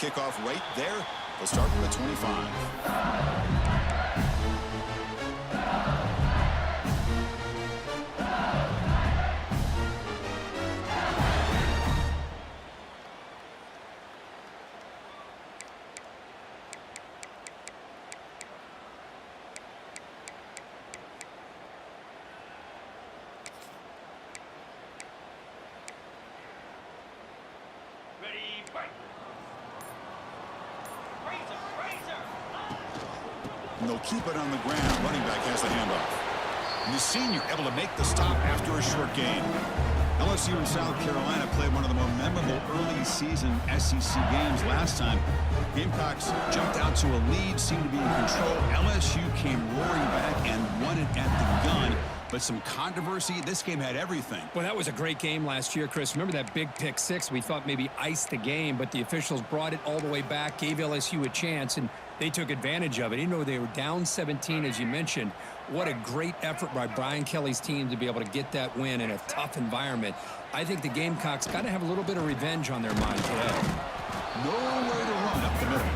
kickoff right there. They'll start from the 25. And they'll keep it on the ground. Running back has the handoff. And the senior able to make the stop after a short gain. LSU and South Carolina played one of the more memorable early season SEC games last time. Gamecocks jumped out to a lead, seemed to be in control. LSU came roaring back and won it at the gun. But some controversy. This game had everything. Well, that was a great game last year, Chris. Remember that big pick six? We thought maybe iced the game, but the officials brought it all the way back, gave LSU a chance, and they took advantage of it. Even though they were down 17, as you mentioned, what a great effort by Brian Kelly's team to be able to get that win in a tough environment. I think the Gamecocks got to have a little bit of revenge on their mind today. Nowhere to run up the middle.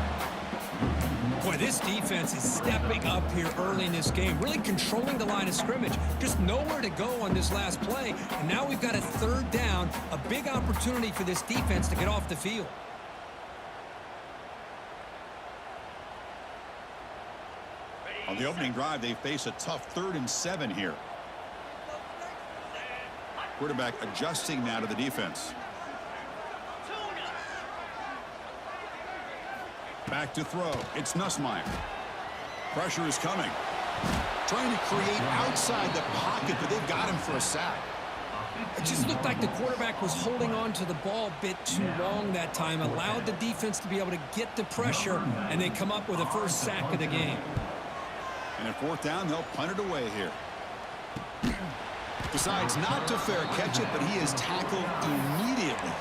Boy, this defense is stepping up here early in this game, really controlling the line of scrimmage. Just nowhere to go on this last play. And now we've got a third down, a big opportunity for this defense to get off the field. On the opening drive, they face a tough 3rd and 7 here. Quarterback adjusting now to the defense. Back to throw. It's Nussmeier. Pressure is coming. Trying to create outside the pocket, but they've got him for a sack. It just looked like the quarterback was holding on to the ball a bit too long that time, allowed the defense to be able to get the pressure, and they come up with a first sack of the game. And at 4th down, they'll punt it away here. Decides not to fair catch it, but he is tackled immediately.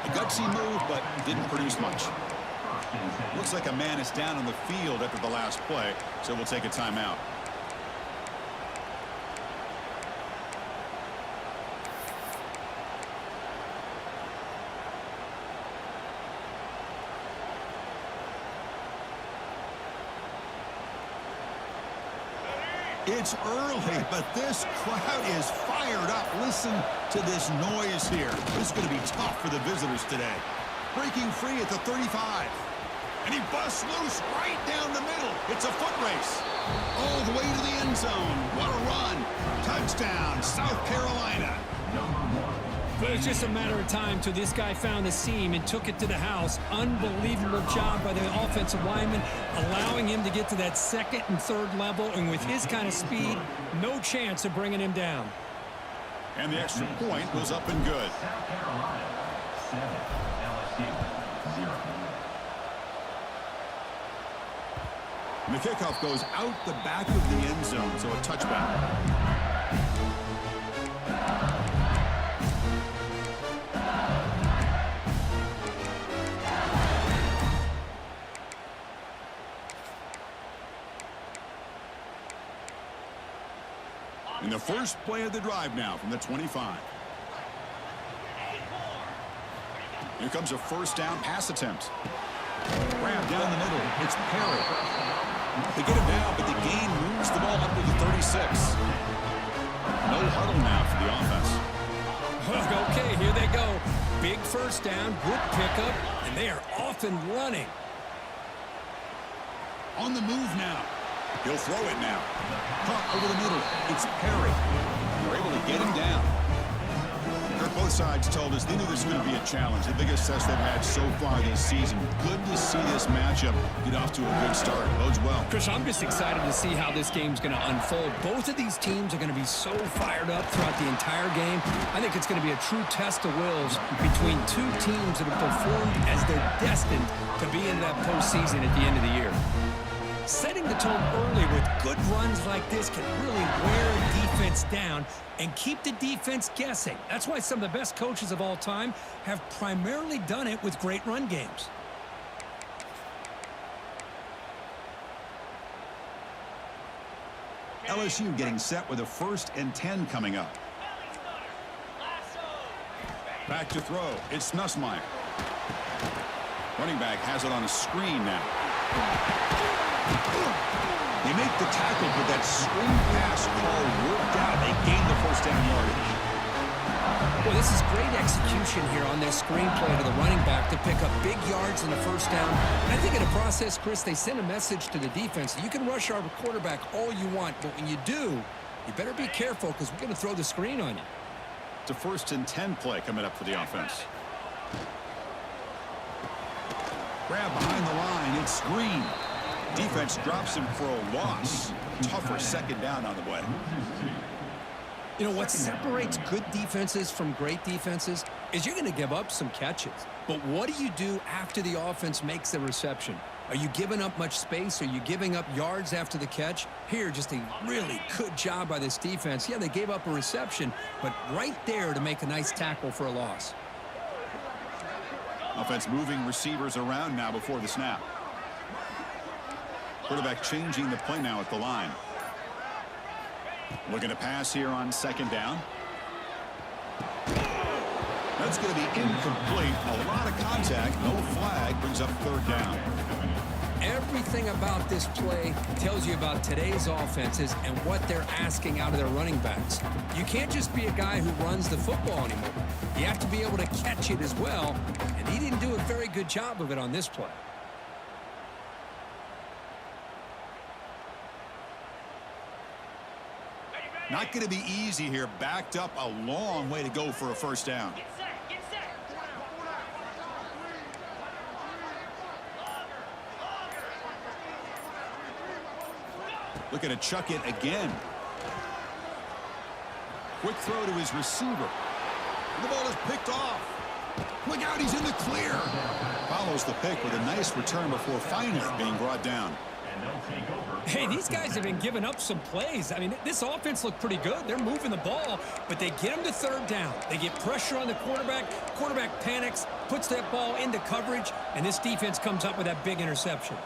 A gutsy move, but didn't produce much. Looks like a man is down on the field after the last play, so we'll take a timeout. It's early, but this crowd is fired up. Listen to this noise here. This is going to be tough for the visitors today. Breaking free at the 35. And he busts loose right down the middle. It's a foot race. All the way to the end zone. What a run. Touchdown, South Carolina. But it's just a matter of time till this guy found the seam and took it to the house. Unbelievable job by the offensive lineman, allowing him to get to that 2nd and 3rd level. And with his kind of speed, no chance of bringing him down. And the extra point was up and good. South Carolina, 7, LSU, 0. And the kickoff goes out the back of the end zone, so a touchback. And the first play of the drive now from the 25. Here comes a 1st down pass attempt. Grab down the middle. It's Perry. They get him down, but the gain moves the ball up to the 36. No huddle now for the offense. Okay, here they go. Big 1st down, good pickup, and they are off and running. On the move now. He'll throw it now. Caught over the middle. It's Perry. They're able to get him down. Both sides told us they knew this was going to be a challenge, the biggest test they've had so far this season. Good to see this matchup get off to a good start. Bodes well. Chris, I'm just excited to see how this game's going to unfold. Both of these teams are going to be so fired up throughout the entire game. I think it's going to be a true test of wills between two teams that have performed as they're destined to be in that postseason at the end of the year. Setting the tone early with good runs like this can really wear a defense down and keep the defense guessing. That's why some of the best coaches of all time have primarily done it with great run games. LSU getting set with a 1st and 10 coming up. Back to throw. It's Nussmeier. Running back has it on a screen now. They make the tackle, but that screen pass call worked out. They gain the first down yardage. Well, this is great execution here on this screenplay to the running back to pick up big yards in the first down. And I think in the process, Chris, they send a message to the defense. You can rush our quarterback all you want, but when you do, you better be careful because we're going to throw the screen on you. It's a 1st and 10 play coming up for the offense. Grab behind the line. It's Green. Defense drops him for a loss. Tougher second down on the way. You know, what separates good defenses from great defenses is you're going to give up some catches. But what do you do after the offense makes the reception? Are you giving up much space? Are you giving up yards after the catch? Here, just a really good job by this defense. Yeah, they gave up a reception, but right there to make a nice tackle for a loss. Offense moving receivers around now before the snap. Quarterback changing the play now at the line. Looking to pass here on 2nd down. That's going to be incomplete. A lot of contact. No flag. Brings up 3rd down. Everything about this play tells you about today's offenses and what they're asking out of their running backs. You can't just be a guy who runs the football anymore. You have to be able to catch it as well, and he didn't do a very good job of it on this play. Not going to be easy here. Backed up a long way to go for a first down. Looking to chuck it again. Quick throw to his receiver. The ball is picked off. Look out, he's in the clear. Follows the pick with a nice return before finally being brought down. Hey, these guys have been giving up some plays. I mean, this offense looked pretty good. They're moving the ball, but they get him to 3rd down. They get pressure on the quarterback. Quarterback panics, puts that ball into coverage, and this defense comes up with that big interception.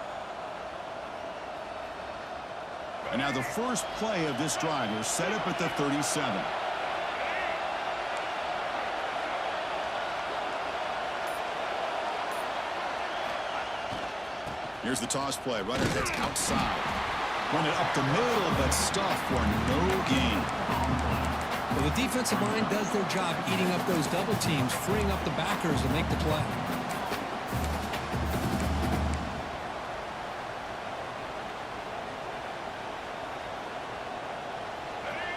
And now the first play of this drive is set up at the 37. Here's the toss play. Runner that's outside. Run it up the middle, but stuff for no gain. Well, the defensive line does their job eating up those double teams, freeing up the backers to make the play.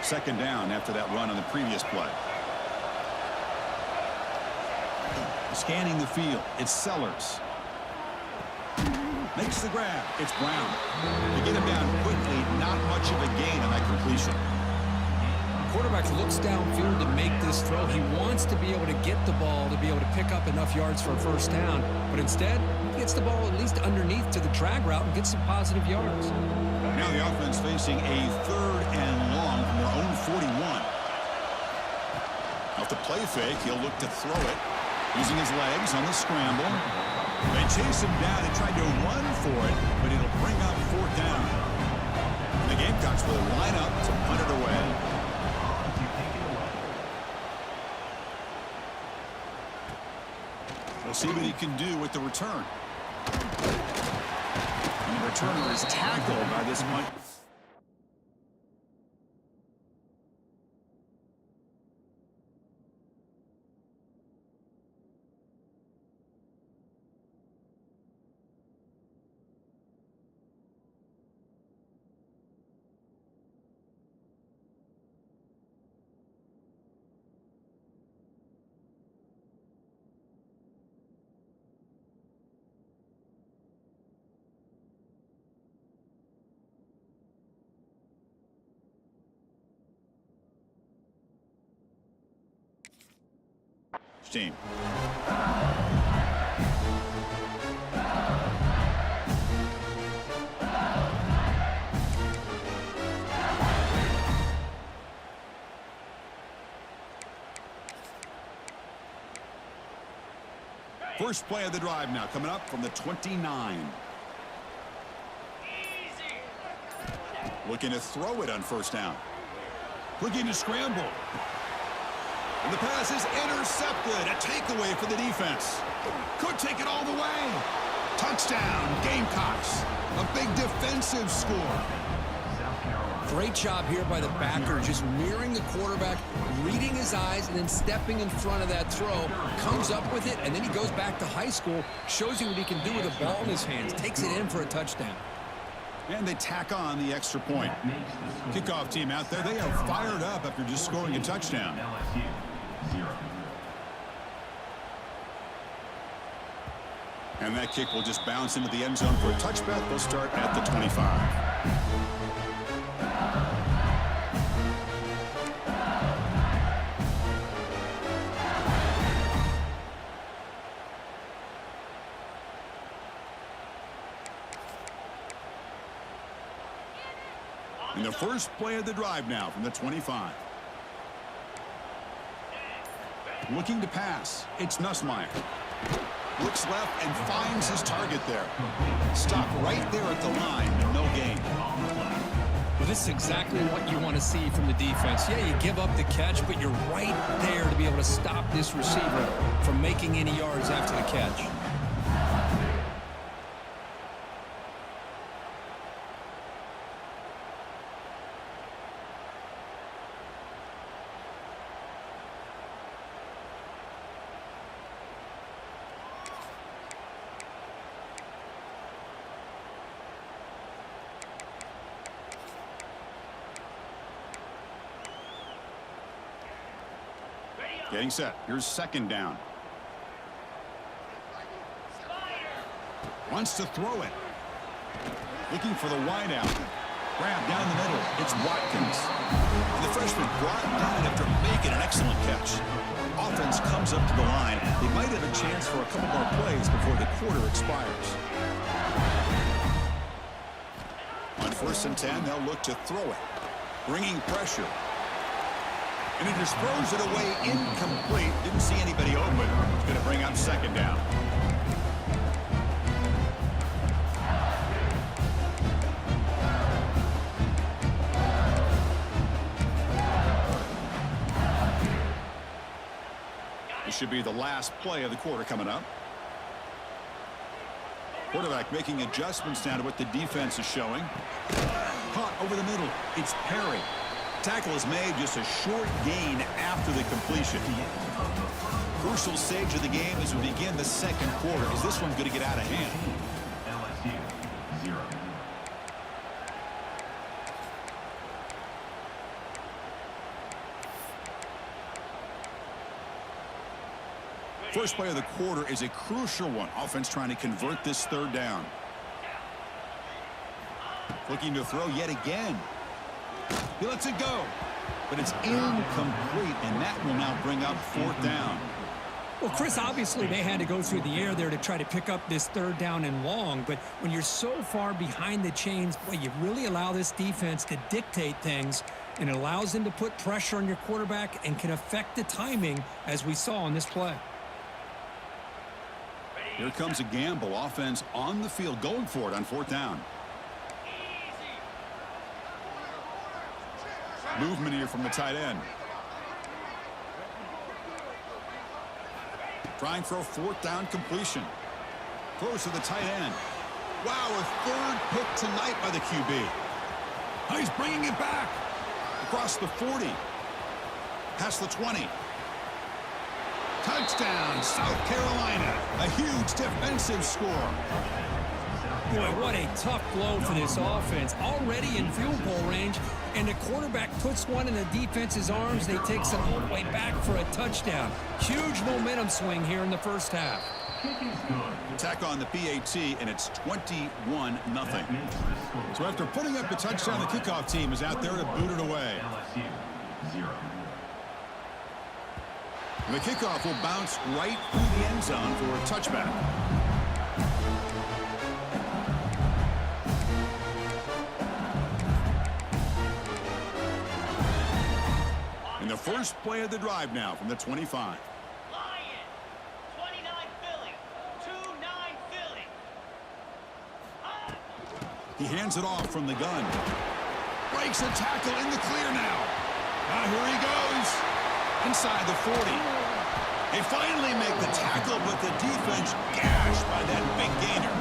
Second down after that run on the previous play. Scanning the field. It's Sellers. Makes the grab. It's Brown. They get him down quickly. Not much of a gain on that completion. Quarterback looks downfield to make this throw. He wants to be able to get the ball to be able to pick up enough yards for a first down. But instead, he gets the ball at least underneath to the drag route and gets some positive yards. Now the offense facing a 3rd and long from their own 41. Off the play fake, he'll look to throw it. Using his legs on the scramble. They chase him down and try to run for it, but it'll bring up 4th down. The Gamecocks will line up to punt it away. We'll see what he can do with the return. And the returner is tackled by this punt. Team. First play of the drive now coming up from the 29. Looking to throw it on first down. Looking to scramble. And the pass is intercepted. A takeaway for the defense. Could take it all the way. Touchdown, Gamecocks. A big defensive score. Great job here by the backer, just mirroring the quarterback, reading his eyes, and then stepping in front of that throw. Comes up with it, and then he goes back to high school, shows you what he can do with the ball in his hands, takes it in for a touchdown. And they tack on the extra point. Kickoff team out there, they are fired up after just scoring a touchdown. LSU 0. And that kick will just bounce into the end zone for a touchback. They'll start at the 25. And the first play of the drive now from the 25. Looking to pass. It's Nussmeier. Looks left and finds his target there. Stop right there at the line. No gain. Well, this is exactly what you want to see from the defense. Yeah, you give up the catch, but you're right there to be able to stop this receiver from making any yards after the catch. Getting set. Here's second down. Wants to throw it. Looking for the wideout. Grab down the middle. It's Watkins. And the freshman brought down after making an excellent catch. Offense comes up to the line. They might have a chance for a couple more plays before the quarter expires. On 1st and 10, they'll look to throw it. Bringing pressure. And he just throws it away incomplete. Didn't see anybody open. It's going to bring up second down. This should be the last play of the quarter coming up. Quarterback making adjustments now to what the defense is showing. Caught over the middle. It's Perry. Tackle is made, just a short gain after the completion. Crucial stage of the game as we begin the second quarter. Is this one going to get out of hand? LSU 0. First play of the quarter is a crucial one. Offense trying to convert this third down. Looking to throw yet again. He lets it go, but it's incomplete, and that will now bring up fourth down. Well, Chris, obviously they had to go through the air there to try to pick up this third down and long, but when you're so far behind the chains, boy, you really allow this defense to dictate things, and it allows them to put pressure on your quarterback and can affect the timing, as we saw on this play. Here comes a gamble. Offense on the field, going for it on fourth down. Movement here from the tight end. Trying for a fourth down completion. Close to the tight end. Wow, a third pick tonight by the QB. Oh, he's bringing it back. Across the 40. Past the 20. Touchdown, South Carolina. A huge defensive score. Boy, what a tough blow for this offense. Already in field goal range, and the quarterback puts one in the defense's arms. They take some all the way back for a touchdown. Huge momentum swing here in the first half. Attack on the PAT, and it's 21-0. So after putting up the touchdown, the kickoff team is out there to boot it away. LSU 0. The kickoff will bounce right through the end zone for a touchback. And the first play of the drive now from the 25. He hands it off from the gun. Breaks a tackle in the clear now. Here he goes. Inside the 40. They finally make the tackle, but the defense gashed by that big gainer.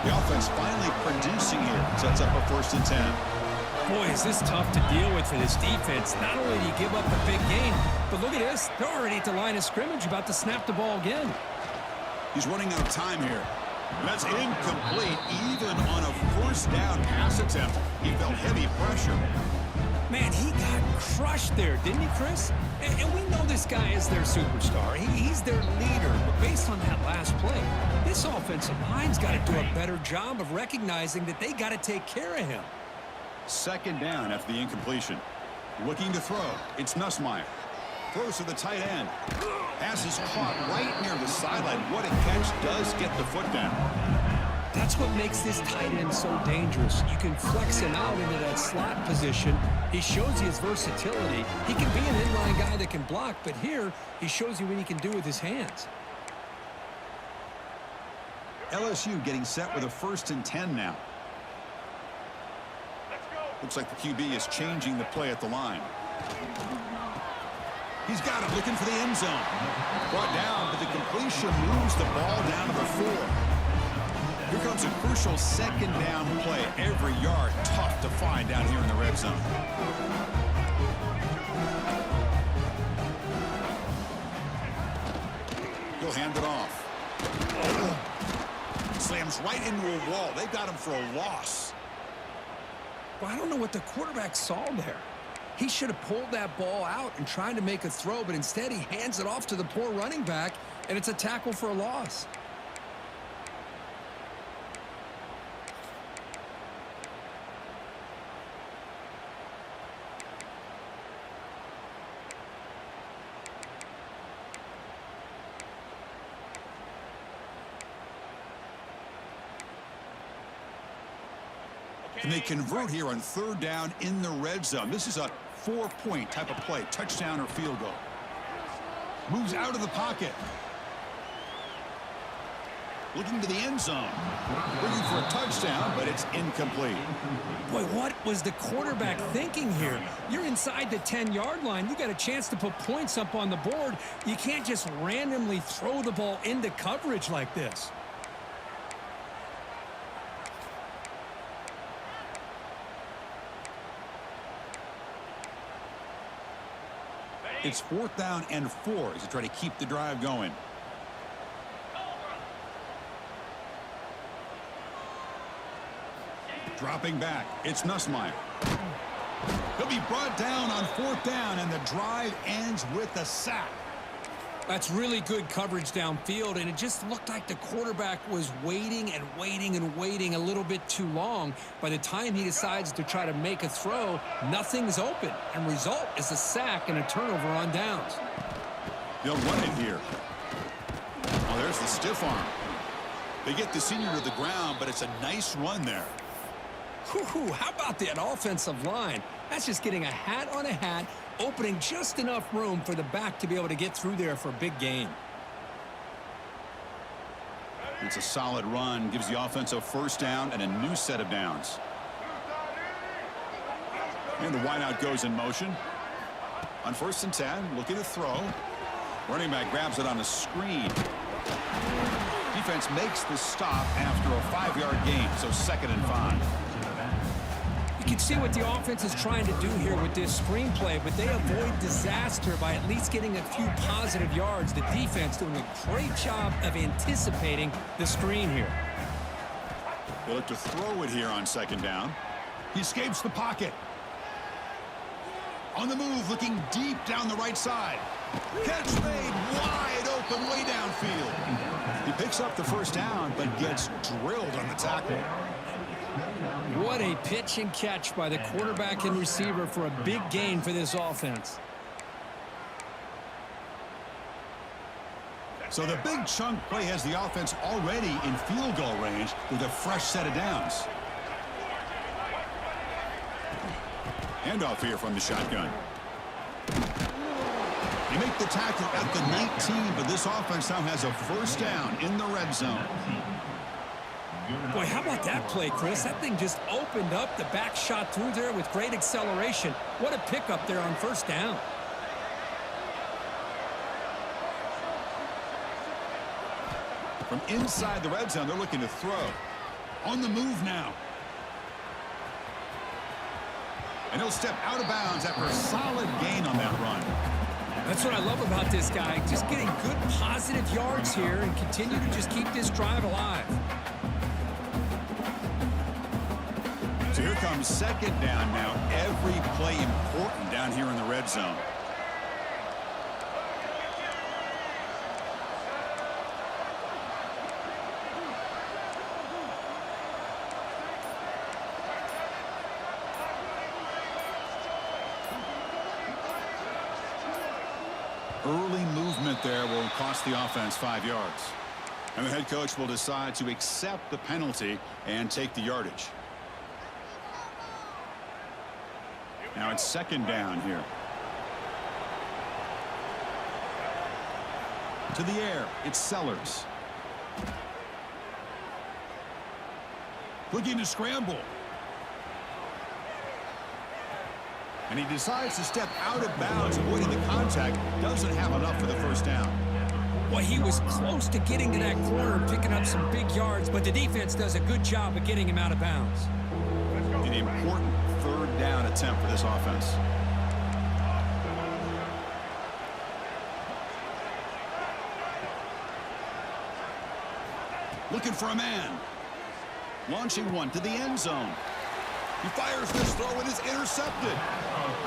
The offense finally producing here. Sets up a 1st and 10. Boy, is this tough to deal with for this defense. Not only do you give up the big gain, but look at this. They're already at the line of scrimmage, about to snap the ball again. He's running out of time here. And that's incomplete, even on a 1st down pass attempt. He felt heavy pressure. Man, he got crushed there, didn't he, Chris? And we know this guy is their superstar. He's their leader. But based on that last play, this offensive line's got to do a better job of recognizing that they got to take care of him. 2nd down after the incompletion. Looking to throw. It's Nussmeier. Throws to the tight end. Pass is caught right near the sideline. What a catch. Does get the foot down. That's what makes this tight end so dangerous. You can flex him out into that slot position. He shows you his versatility. He can be an inline guy that can block, but here he shows you what he can do with his hands. LSU getting set with a 1st and 10 now. Looks like the QB is changing the play at the line. He's got it, looking for the end zone. Brought down, but the completion moves the ball down to the 4. Here comes a crucial 2nd down play. Every yard tough to find down here in the red zone. He'll hand it off. Slams right into a wall. They got him for a loss. Well, I don't know what the quarterback saw there. He should have pulled that ball out and tried to make a throw, but instead he hands it off to the poor running back, and it's a tackle for a loss. And they convert here on 3rd down in the red zone. This is a 4-point type of play, touchdown or field goal. Moves out of the pocket. Looking to the end zone. Looking for a touchdown, but it's incomplete. Boy, what was the quarterback thinking here? You're inside the 10-yard line. You got a chance to put points up on the board. You can't just randomly throw the ball into coverage like this. It's 4th down and 4 as they try to keep the drive going. Dropping back, it's Nussmeier. He'll be brought down on 4th down, and the drive ends with a sack. That's really good coverage downfield, and it just looked like the quarterback was waiting and waiting and waiting a little bit too long. By the time he decides to try to make a throw, nothing's open, and result is a sack and a turnover on downs. They'll run it here. Oh, there's the stiff arm. They get the senior to the ground, but it's a nice run there. Whew, how about that offensive line? That's just getting a hat on a hat, opening just enough room for the back to be able to get through there for a big gain. It's a solid run, gives the offense a 1st down and a new set of downs. And the wideout goes in motion. On 1st and 10, looking to throw. Running back grabs it on a screen. Defense makes the stop after a 5-yard gain, so 2nd and 5. You can see what the offense is trying to do here with this screenplay, but they avoid disaster by at least getting a few positive yards. The defense doing a great job of anticipating the screen here. They look to throw it here on 2nd down. He escapes the pocket. On the move, looking deep down the right side. Catch made, wide open, way downfield. He picks up the 1st down, but gets drilled on the tackle. What a pitch and catch by the quarterback and receiver for a big gain for this offense. So the big chunk play has the offense already in field goal range with a fresh set of downs. Handoff here from the shotgun. They make the tackle at the 19, but this offense now has a 1st down in the red zone. Boy, how about that play, Chris? That thing just opened up. The back shot through there with great acceleration. What a pickup there on 1st down. From inside the red zone, they're looking to throw. On the move now. And he'll step out of bounds after a solid gain on that run. That's what I love about this guy. Just getting good positive yards here and continue to just keep this drive alive. So here comes second down now. Every play important down here in the red zone. Early movement there will cost the offense 5 yards. And the head coach will decide to accept the penalty and take the yardage. Now it's second down here. To the air, it's Sellers. Looking to scramble. And he decides to step out of bounds, avoiding the contact. Doesn't have enough for the first down. Well, he was close to getting to that corner and picking up some big yards, but the defense does a good job of getting him out of bounds. An important third down attempt for this offense. Looking for a man. Launching one to the end zone. He fires this throw and is intercepted.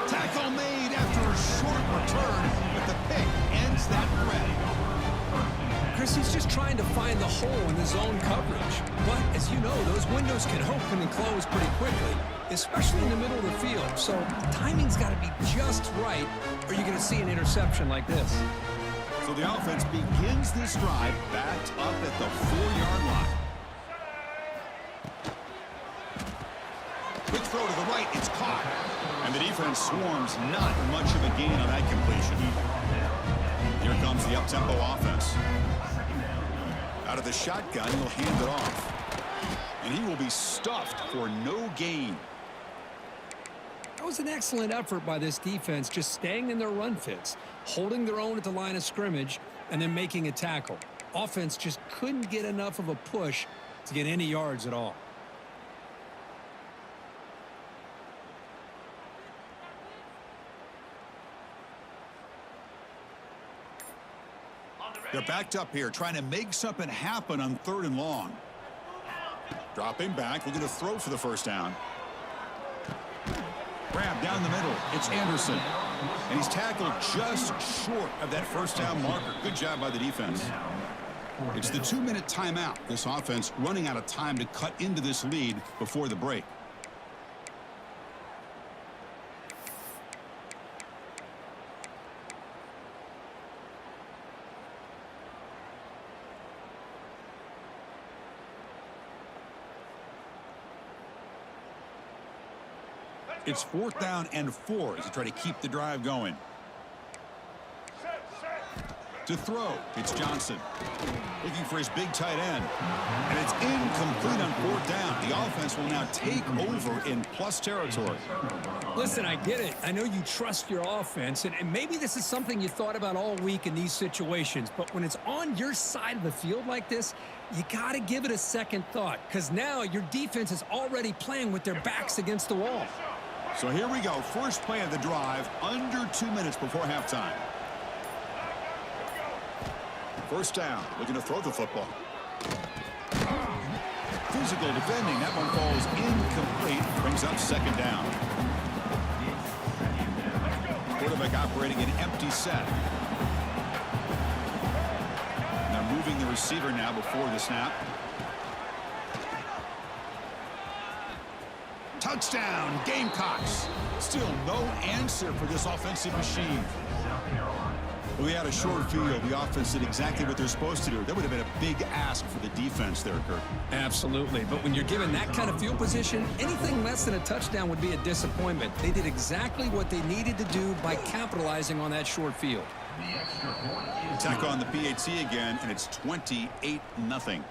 Tackle made after a short return, but the pick ends that threat. Chris, he's just trying to find the hole in the zone coverage. But, as you know, those windows can open and close pretty quickly, especially in the middle of the field. So the timing's got to be just right, or you're going to see an interception like this. So the offense begins this drive backed up at the 4-yard line. Quick throw to the right, it's caught. And the defense swarms, not much of a gain on that completion. Here comes the up-tempo offense. Out of the shotgun, he'll hand it off. And he will be stuffed for no gain. That was an excellent effort by this defense, just staying in their run fits, holding their own at the line of scrimmage, and then making a tackle. Offense just couldn't get enough of a push to get any yards at all. They're backed up here, trying to make something happen on 3rd and long. Dropping back, looking to throw for the first down. Grab down the middle, it's Anderson. And he's tackled just short of that first down marker. Good job by the defense. It's the 2-minute timeout. This offense running out of time to cut into this lead before the break. It's 4th down and 4 as they try to keep the drive going. To throw, it's Johnson. Looking for his big tight end. And it's incomplete on 4th down. The offense will now take over in plus territory. Listen, I get it. I know you trust your offense, and maybe this is something you thought about all week in these situations, but when it's on your side of the field like this, you got to give it a second thought, because now your defense is already playing with their backs against the wall. So here we go. First play of the drive, under 2 minutes before halftime. First down, looking to throw the football. Physical defending. That one falls incomplete. Brings up second down. Quarterback operating an empty set. Now moving the receiver now before the snap. Touchdown, Gamecocks. Still no answer for this offensive machine. We had a short field. The offense did exactly what they're supposed to do. That would have been a big ask for the defense there, Kirk. Absolutely. But when you're given that kind of field position, anything less than a touchdown would be a disappointment. They did exactly what they needed to do by capitalizing on that short field. Attack on the PAT again, and it's 28-0.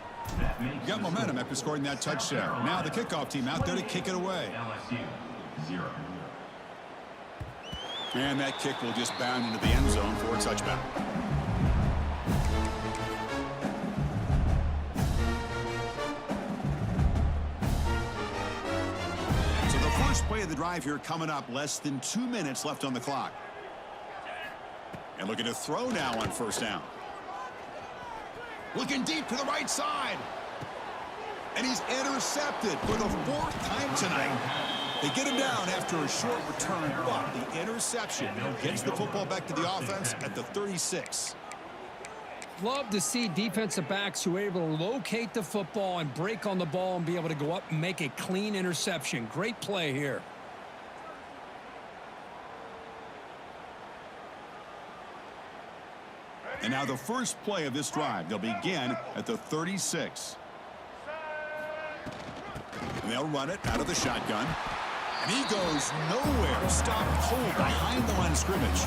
Got momentum after scoring that touchdown. Now the kickoff team out there to kick it away. LSU 0. And that kick will just bound into the end zone for a touchback. of the drive here coming up. Less than 2 minutes left on the clock. And looking to throw now on first down. Looking deep to the right side. And he's intercepted for the 4th time tonight. They get him down after a short return, but the interception gets the football back to the offense at the 36. Love to see defensive backs who are able to locate the football and break on the ball and be able to go up and make a clean interception. Great play here. And now the first play of this drive. They'll begin at the 36. And they'll run it out of the shotgun. And he goes nowhere. Stopped cold behind the line of scrimmage.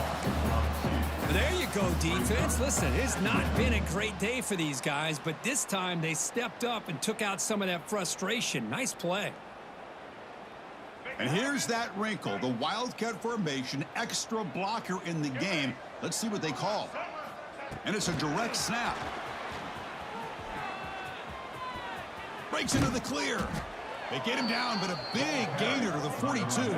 There you go, defense. Listen, it's not been a great day for these guys, but this time they stepped up and took out some of that frustration. Nice play. And here's that wrinkle, the Wildcat formation, extra blocker in the game. Let's see what they call. And it's a direct snap. Breaks into the clear. They get him down, but a big gainer to the 42.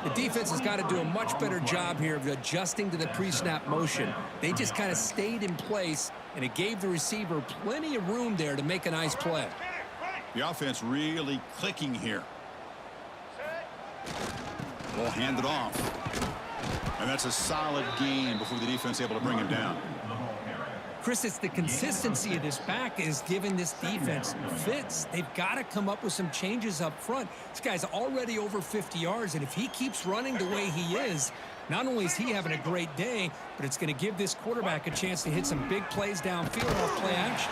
The defense has got to do a much better job here of adjusting to the pre-snap motion. They just kind of stayed in place, and it gave the receiver plenty of room there to make a nice play. The offense really clicking here. Ball handed off. And that's a solid gain before the defense able to bring him down. Chris, it's the consistency of this back is giving this defense fits. They've got to come up with some changes up front. This guy's already over 50 yards, and if he keeps running the way he is, not only is he having a great day, but it's going to give this quarterback a chance to hit some big plays downfield off play action.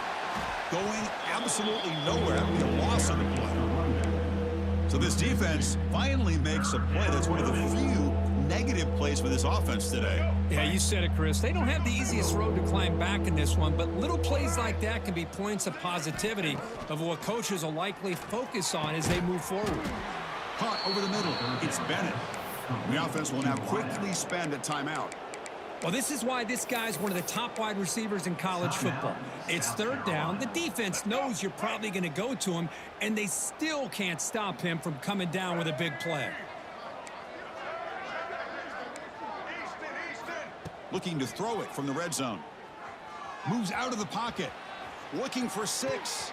Going absolutely nowhere. That would be a loss on the play. So this defense finally makes a play. That's one of the few negative plays for this offense today. Yeah, you said it, Chris. They don't have the easiest road to climb back in this one, but little plays like that can be points of positivity of what coaches will likely focus on as they move forward. Caught over the middle. It's Bennett. The offense will now quickly spend a timeout. Well, this is why this guy's one of the top wide receivers in college football. It's third down. The defense knows you're probably going to go to him, and they still can't stop him from coming down with a big play. Looking to throw it from the red zone. Moves out of the pocket. Looking for 6.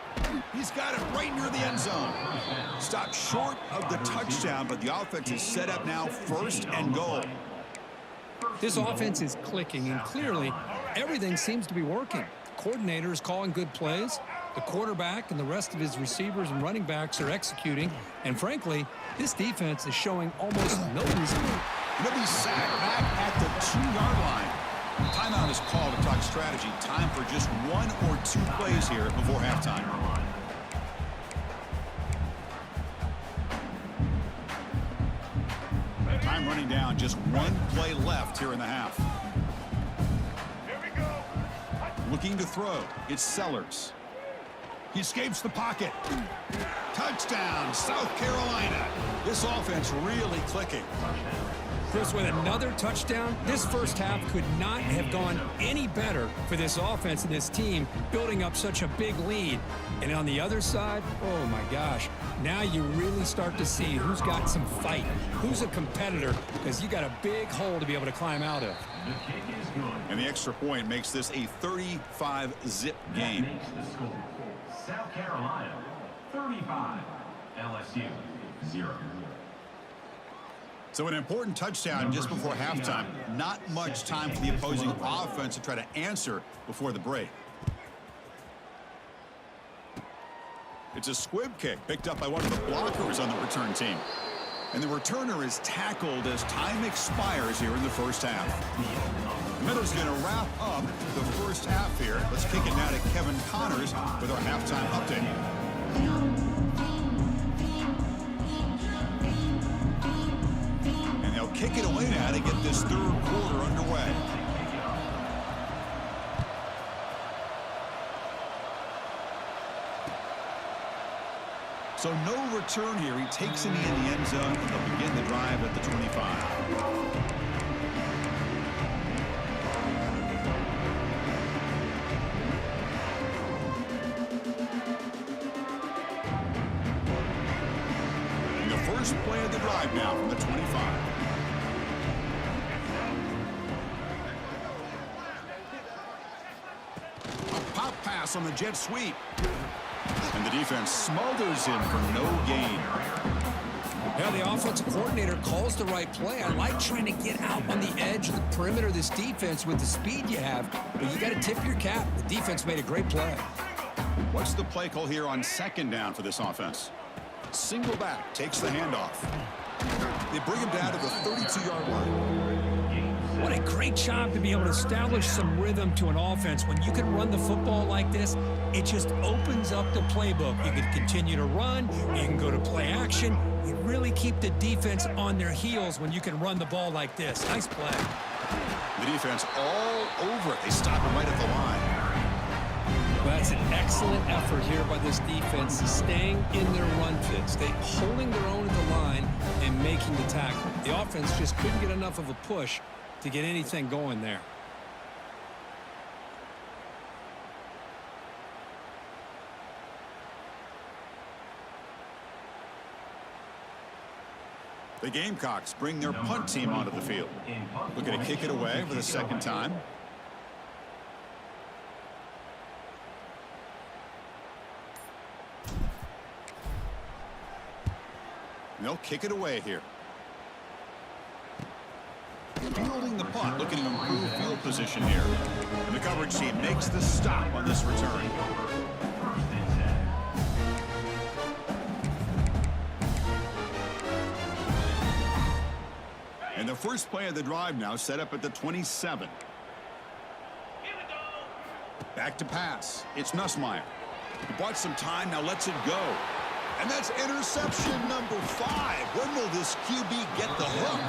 He's got it right near the end zone. Stopped short of the touchdown, but the offense is set up now 1st and goal. This offense is clicking, and clearly everything seems to be working. The coordinator is calling good plays. The quarterback and the rest of his receivers and running backs are executing. And frankly, this defense is showing almost no resistance. He'll be sacked back at the 2-yard line. Timeout is called to talk strategy. Time for just 1 or 2 plays here before halftime. Time running down. Just 1 play left here in the half. Looking to throw. It's Sellers. He escapes the pocket. Touchdown, South Carolina. This offense really clicking. Chris, with another touchdown, this first half could not have gone any better for this offense and this team, building up such a big lead. And on the other side, oh my gosh, now you really start to see who's got some fight, who's a competitor, because you got a big hole to be able to climb out of. And the extra point makes this a 35-zip game. South Carolina 35, LSU 0. So an important touchdown just before halftime. Not much time for the opposing offense to try to answer before the break. It's a squib kick picked up by one of the blockers on the return team. And the returner is tackled as time expires here in the first half. The Meadows going to wrap up the first half here. Let's kick it now to Kevin Connors with our halftime update. They'll kick it away now to get this third quarter underway. So no return here. He takes it in the end zone, and they'll begin the drive at the 25. First play of the now from the 25. A pop pass on the jet sweep. And the defense smothers him for no gain. Yeah, the offensive coordinator calls the right play. I like trying to get out on the edge of the perimeter of this defense with the speed you have, but you got to tip your cap. The defense made a great play. What's the play call here on second down for this offense? Single back, takes the handoff. They bring him down to the 32-yard line. What a great job to be able to establish some rhythm to an offense. When you can run the football like this, it just opens up the playbook. You can continue to run. You can go to play action. You really keep the defense on their heels when you can run the ball like this. Nice play. The defense all over it. They stop it right at the line. Well, that's an excellent effort here by this defense, staying in their run fits. They holding their own at the line and making the tackle. The offense just couldn't get enough of a push to get anything going there. The Gamecocks bring their punt team onto the field. Looking to kick it away for the second time. They'll kick it away here. Fielding the punt, looking to improve field position here. And the coverage team makes the stop on this return. And the first play of the drive now set up at the 27. Back to pass. It's Nussmeier. He bought some time, now lets it go. And that's interception number 5. When will this QB get the hook?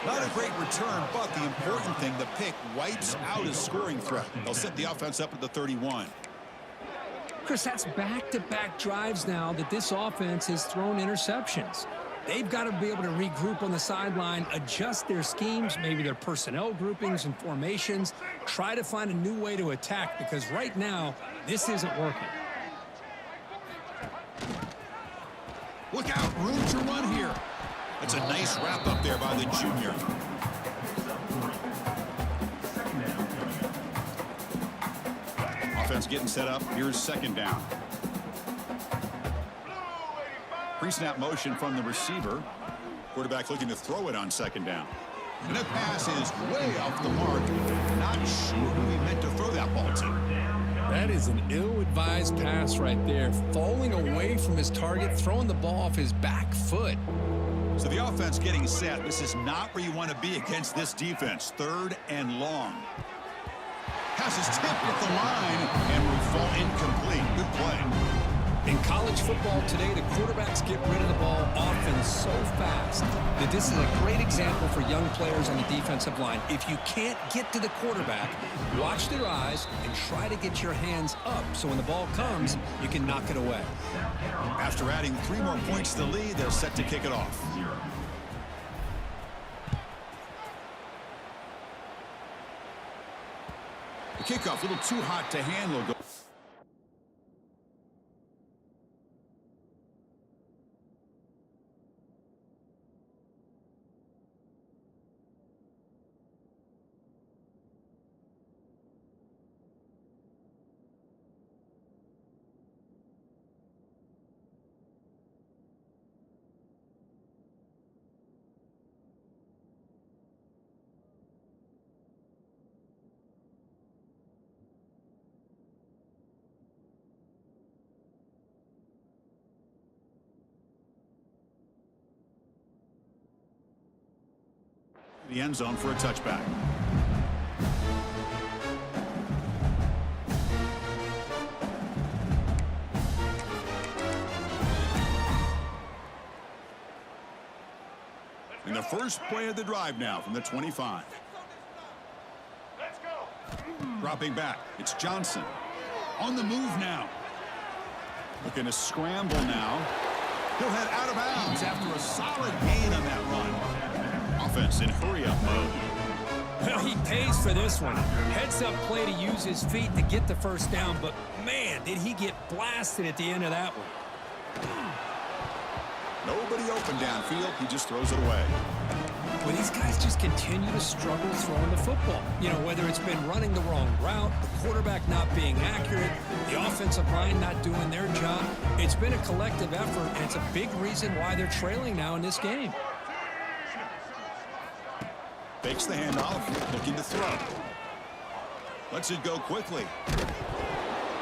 Not a great return, but the important thing, the pick wipes out his scoring threat. They'll set the offense up at the 31. Chris, that's back-to-back drives now that this offense has thrown interceptions. They've got to be able to regroup on the sideline, adjust their schemes, maybe their personnel groupings and formations, try to find a new way to attack, because right now, this isn't working. Look out, room to run here. That's a nice wrap up there by the junior. Offense getting set up. Here's second down. Pre-snap motion from the receiver. Quarterback looking to throw it on second down. And that pass is way off the mark. Not sure who he meant to throw that ball to. That is an ill-advised pass right there. Falling away from his target, throwing the ball off his back foot. So the offense getting set. This is not where you want to be against this defense. 3rd and long. Pass is tipped at the line and will fall incomplete. Good play. In college football today, the quarterbacks get rid of the ball often so fast that this is a great example for young players on the defensive line. If you can't get to the quarterback, watch their eyes and try to get your hands up so when the ball comes, you can knock it away. After adding 3 more points to the lead, they're set to kick it off. The kickoff, a little too hot to handle. The end zone for a touchback. And the first play of the drive now from the 25. Let's go. Dropping back, it's Johnson. On the move now. Looking to scramble now. He'll head out of bounds after a solid gain on that run. Offense in hurry-up mode. Well, he pays for this one. Heads-up play to use his feet to get the first down, but man, did he get blasted at the end of that one. Nobody open downfield. He just throws it away. Well, these guys just continue to struggle throwing the football. You know, whether it's been running the wrong route, the quarterback not being accurate, the offensive line not doing their job. It's been a collective effort, and it's a big reason why they're trailing now in this game. Fakes the handoff, looking to throw. Lets it go quickly.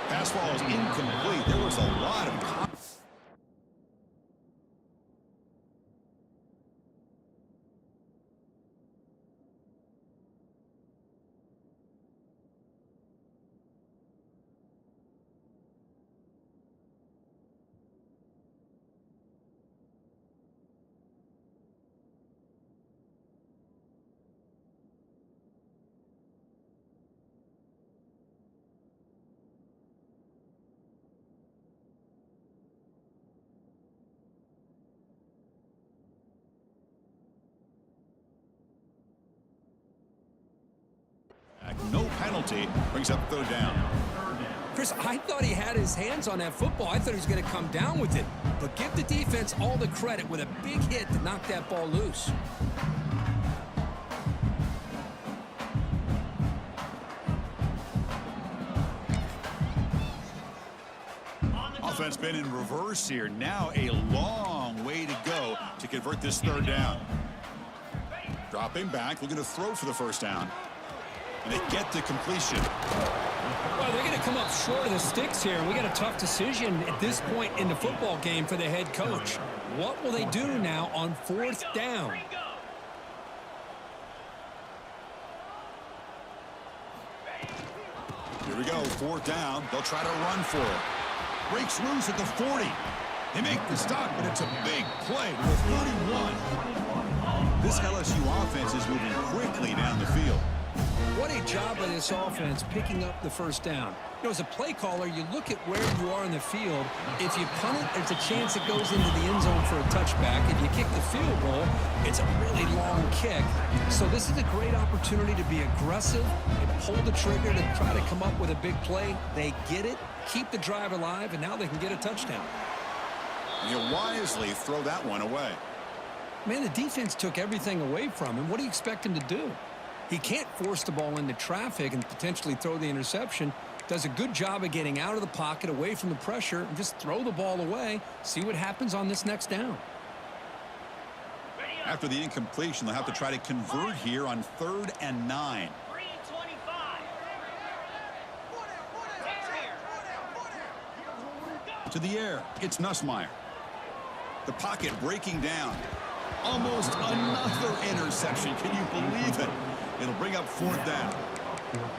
Pass ball is incomplete. There was a lot of... No penalty. Brings up third down. Chris, I thought he had his hands on that football. I thought he was going to come down with it. But give the defense all the credit with a big hit to knock that ball loose. Offense been in reverse here. Now a long way to go to convert this third down. Dropping back, looking to throw for the first down. And they get the completion. Well, they're going to come up short of the sticks here. We got a tough decision at this point in the football game for the head coach. What will they do now on fourth down? Here we go, fourth down. They'll try to run for it. Breaks loose at the 40. They make the stop, but it's a big play to the 31. This LSU offense is moving quickly down the field. What a job by this offense picking up the first down. You know, as a play caller, you look at where you are in the field. If you punt it, there's a chance it goes into the end zone for a touchback. If you kick the field goal, it's a really long kick. So this is a great opportunity to be aggressive and pull the trigger to try to come up with a big play. They get it, keep the drive alive, and now they can get a touchdown. You wisely throw that one away. Man, the defense took everything away from him. What do you expect him to do? He can't force the ball into traffic and potentially throw the interception. Does a good job of getting out of the pocket, away from the pressure, and just throw the ball away. See what happens on this next down. After the incompletion, they'll have to try to convert here on 3rd and 9. To the air, it's Nussmeier. The pocket breaking down. Almost another interception. Can you believe it? It'll bring up 4th down.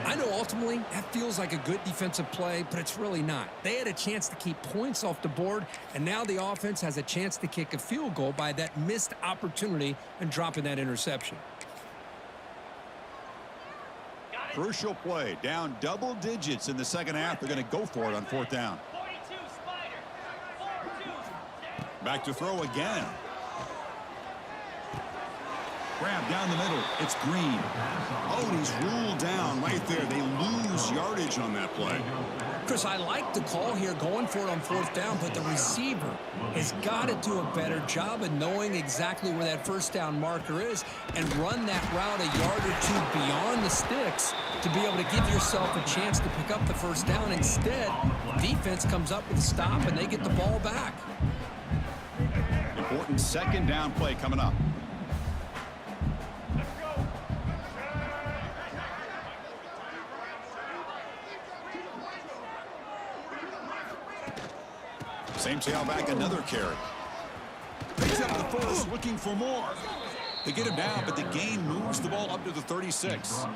I know ultimately that feels like a good defensive play, but it's really not. They had a chance to keep points off the board, and now the offense has a chance to kick a field goal by that missed opportunity and dropping that interception. Crucial play. Down double digits in the second half. They're going to go for it on 4th down. Back to throw again. Grab down the middle. It's Green. Oh, and he's ruled down right there. They lose yardage on that play. Chris, I like the call here going for it on 4th down, but the receiver has got to do a better job of knowing exactly where that first down marker is and run that route a yard or two beyond the sticks to be able to give yourself a chance to pick up the first down. Instead, the defense comes up with a stop and they get the ball back. Important second down play coming up. Same tailback, another carry. Picks up the first, looking for more. They get him down, but the gain moves the ball up to the 36.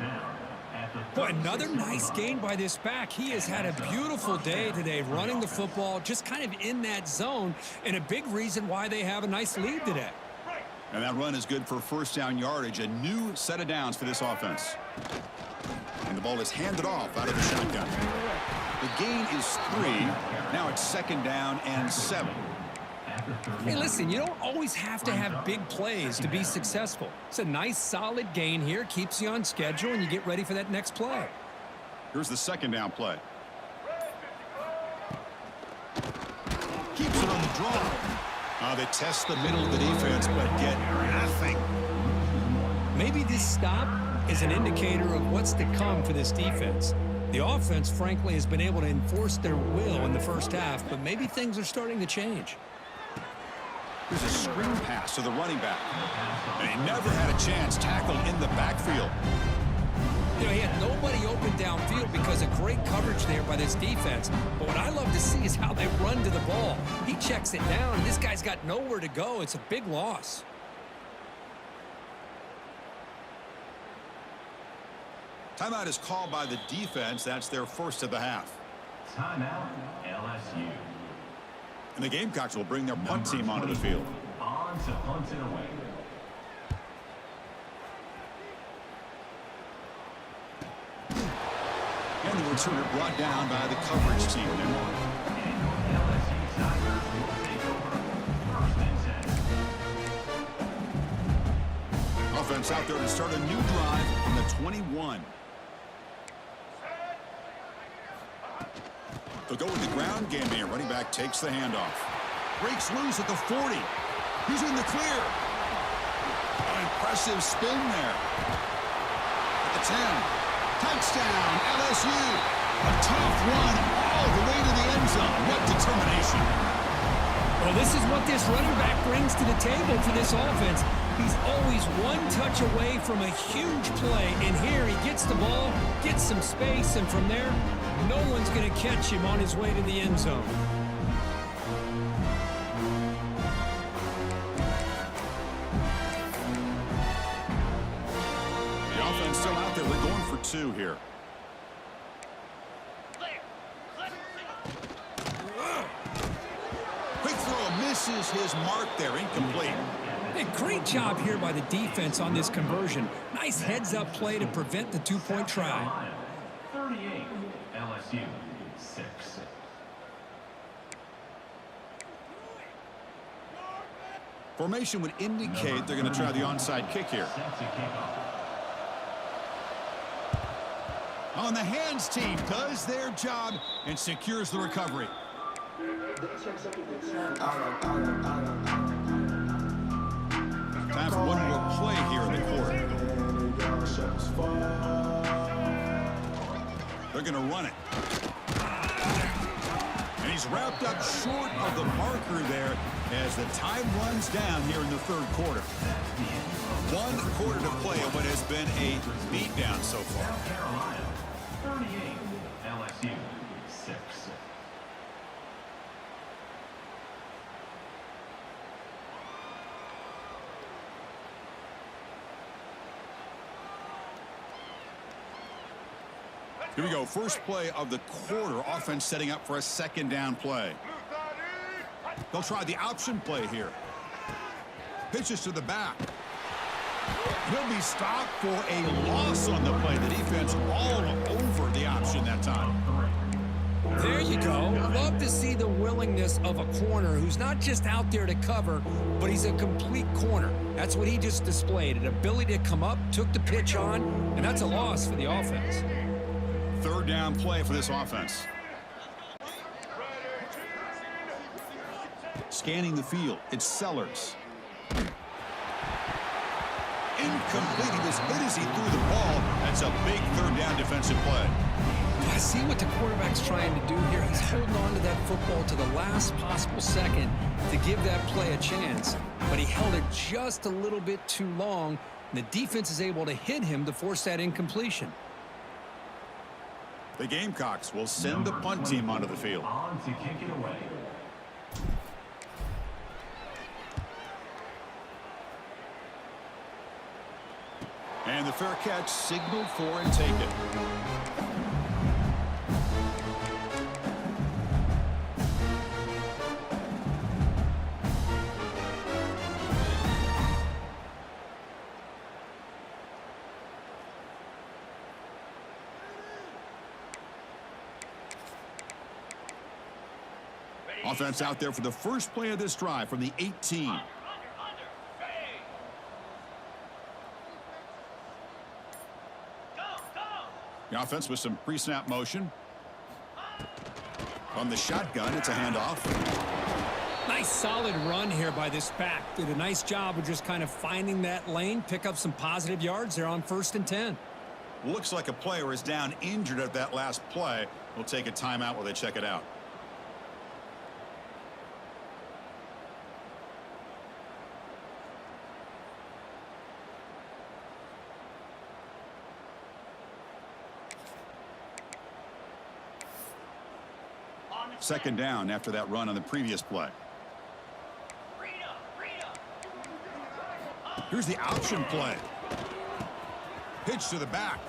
Boy, another nice gain by this back. He has had a beautiful day today running the football, just kind of in that zone, and a big reason why they have a nice lead today. And that run is good for first down yardage, a new set of downs for this offense. And the ball is handed off out of the shotgun. The gain is 3. Now it's 2nd down and 7. Hey, listen, you don't always have to have big plays to be successful. It's a nice, solid gain here. Keeps you on schedule, and you get ready for that next play. Here's the 2nd down play. Keeps it on the draw. They test the middle of the defense, but get nothing. Maybe this stop is an indicator of what's to come for this defense. The offense, frankly, has been able to enforce their will in the first half, but maybe things are starting to change. There's a screen pass to the running back. And he never had a chance tackled in the backfield. You know, he had nobody open downfield because of great coverage there by this defense. But what I love to see is how they run to the ball. He checks it down, and this guy's got nowhere to go. It's a big loss. Timeout is called by the defense. That's their first of the half. Timeout, LSU. And the Gamecocks will bring their punt team onto the field. On to punt it away. And the returner brought down by the coverage team. LSU Tigers will take over 1st and 10. Offense out there to start a new drive from the 21. They'll go with the ground game here. Running back takes the handoff. Breaks loose at the 40. He's in the clear. An impressive spin there. At the 10. Touchdown, LSU. A tough run all the way to the end zone. What determination. Well, this is what this running back brings to the table for this offense. He's always one touch away from a huge play. And here he gets the ball, gets some space, and from there, no one's going to catch him on his way to the end zone. The offense still out there. They're going for 2 here. Quick throw misses his mark there. Incomplete. Hey, great job here by the defense on this conversion. Nice heads-up play to prevent the 2-point try. 38, LSU 6. Formation would indicate they're going to try the onside kick here. On the hands team does their job and secures the recovery. Time for one more play here in the quarter. They're going to run it. And he's wrapped up short of the marker there as the time runs down here in the 3rd quarter. 1 quarter to play of what has been a beatdown so far. South Carolina 38, LSU 6. Here we go. First play of the quarter. Offense setting up for a 2nd down play. They'll try the option play here. Pitches to the back. He'll be stopped for a loss on the play. The defense all over the option that time. There you go. Love to see the willingness of a corner who's not just out there to cover, but he's a complete corner. That's what he just displayed, an ability to come up, took the pitch on, and that's a loss for the offense. 3rd down play for this offense. Scanning the field, it's Sellers. Incomplete. He was hit as he threw the ball. That's a big 3rd down defensive play. I see what the quarterback's trying to do here. He's holding on to that football to the last possible second to give that play a chance. But he held it just a little bit too long, and the defense is able to hit him to force that incompletion. The Gamecocks will send the punt team onto the field. On to kick it away. And the fair catch signaled for and taken. Offense out there for the first play of this drive from the 18. The offense with some pre-snap motion. On the shotgun, it's a handoff. Nice solid run here by this back. Did a nice job of just kind of finding that lane, pick up some positive yards there on 1st and 10. Looks like a player is down injured at that last play. We'll take a timeout while they check it out. Second down after that run on the previous play. Here's the option play. Pitch to the back.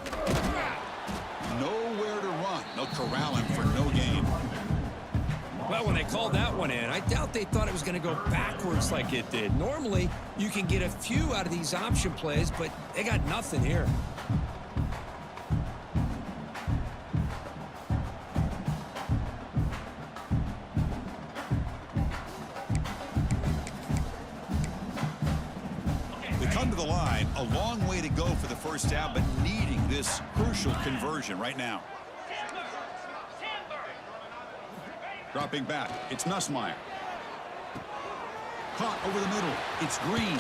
Nowhere to run. They'll corral him for no gain. Well, when they called that one in, I doubt they thought it was going to go backwards like it did. Normally, you can get a few out of these option plays, but they got nothing here. Come to the line, a long way to go for the first down, but needing this crucial conversion right now. Dropping back, it's Nussmeier. Caught over the middle, it's Green.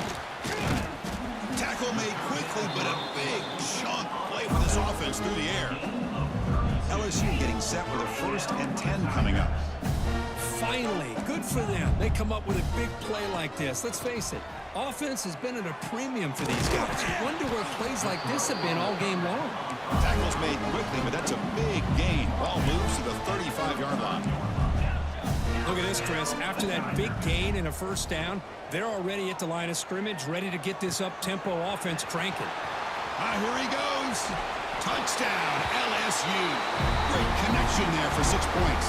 Tackle made quickly, but a big chunk play for this offense through the air. LSU getting set with a 1st and 10 coming up. Finally, good for them. They come up with a big play like this. Let's face it, offense has been at a premium for these guys. You wonder where plays like this have been all game long. Tackle's made quickly, but that's a big gain. Ball moves to the 35-yard line. Look at this, Chris. After that big gain and a 1st down, they're already at the line of scrimmage, ready to get this up-tempo offense cranking. Here he goes. Touchdown, LSU. Great connection there for 6 points.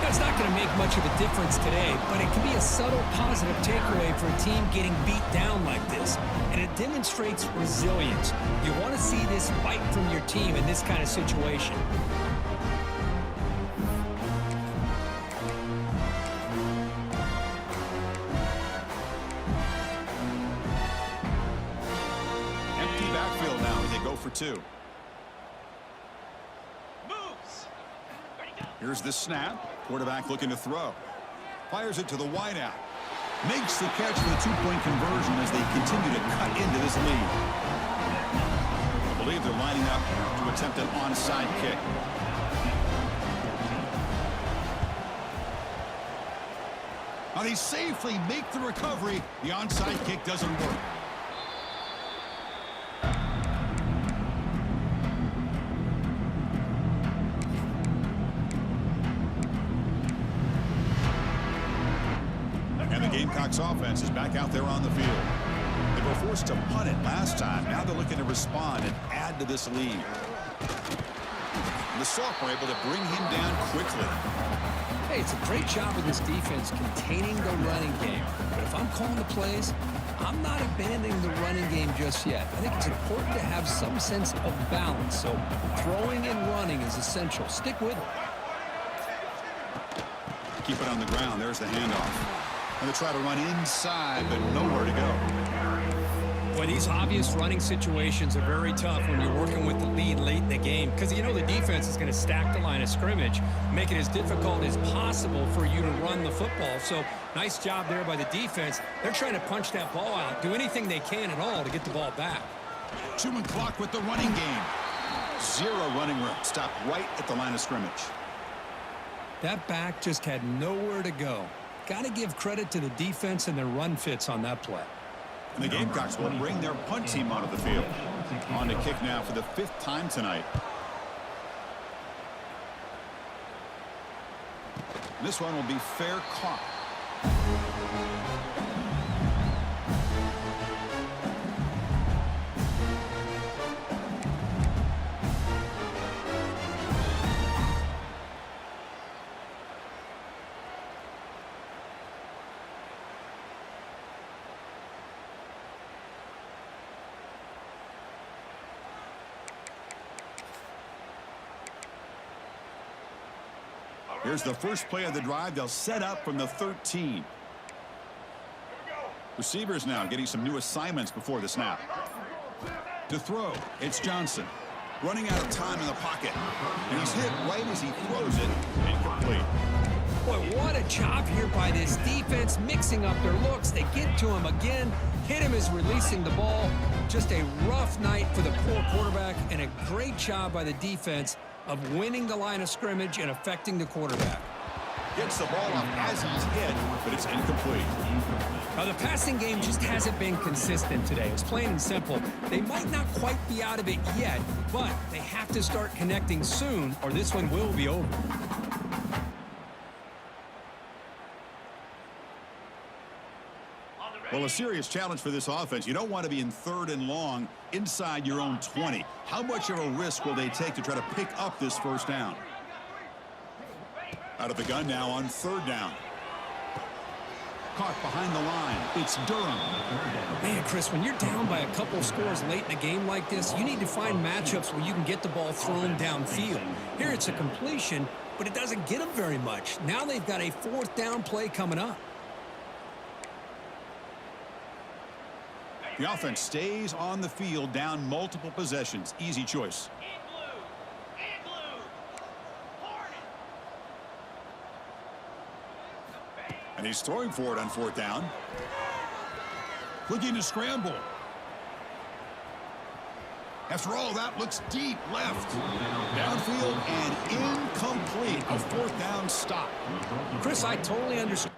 That's not going to make much of a difference today, but it can be a subtle positive takeaway for a team getting beat down like this. And it demonstrates resilience. You want to see this fight from your team in this kind of situation. Empty backfield now as they go for 2. Here's the snap. Quarterback looking to throw. Fires it to the wideout. Makes the catch for the 2-point conversion as they continue to cut into this lead. I believe they're lining up to attempt an onside kick. Now they safely make the recovery. The onside kick doesn't work. Gamecocks offense is back out there on the field. They were forced to punt it last time. Now they're looking to respond and add to this lead. The Soft were able to bring him down quickly. Hey, it's a great job of this defense containing the running game. But if I'm calling the plays, I'm not abandoning the running game just yet. I think it's important to have some sense of balance. So throwing and running is essential. Stick with it. Keep it on the ground. There's the handoff. And they try to run inside, but nowhere to go. Boy, these obvious running situations are very tough when you're working with the lead late in the game because you know the defense is going to stack the line of scrimmage, make it as difficult as possible for you to run the football. So nice job there by the defense. They're trying to punch that ball out, do anything they can at all to get the ball back. 2 and clock with the running game. 0 running room. Stopped right at the line of scrimmage. That back just had nowhere to go. Got to give credit to the defense and their run fits on that play. And the Gamecocks will bring their punt team onto the field. On to kick now for the 5th time tonight. This one will be fair caught. Here's the first play of the drive. They'll set up from the 13. Receivers now getting some new assignments before the snap. To throw, it's Johnson. Running out of time in the pocket. And he's hit right as he throws it. Incomplete. Boy, what a job here by this defense, mixing up their looks. They get to him again. Hit him as releasing the ball. Just a rough night for the poor quarterback, and a great job by the defense of winning the line of scrimmage and affecting the quarterback. Gets the ball up as he's hit, but it's incomplete. Now, the passing game just hasn't been consistent today. It's plain and simple. They might not quite be out of it yet, but they have to start connecting soon, or this one will be over. Well, a serious challenge for this offense. You don't want to be in 3rd and long inside your own 20. How much of a risk will they take to try to pick up this first down? Out of the gun now on 3rd down. Caught behind the line. It's Durham. Man, Chris, when you're down by a couple scores late in a game like this, you need to find matchups where you can get the ball thrown downfield. Here it's a completion, but it doesn't get them very much. Now they've got a 4th down play coming up. The offense stays on the field, down multiple possessions. Easy choice. And he's throwing for it on 4th down. Looking to scramble. After all, that looks deep left. Downfield and incomplete. A 4th down stop. Chris, I totally understand.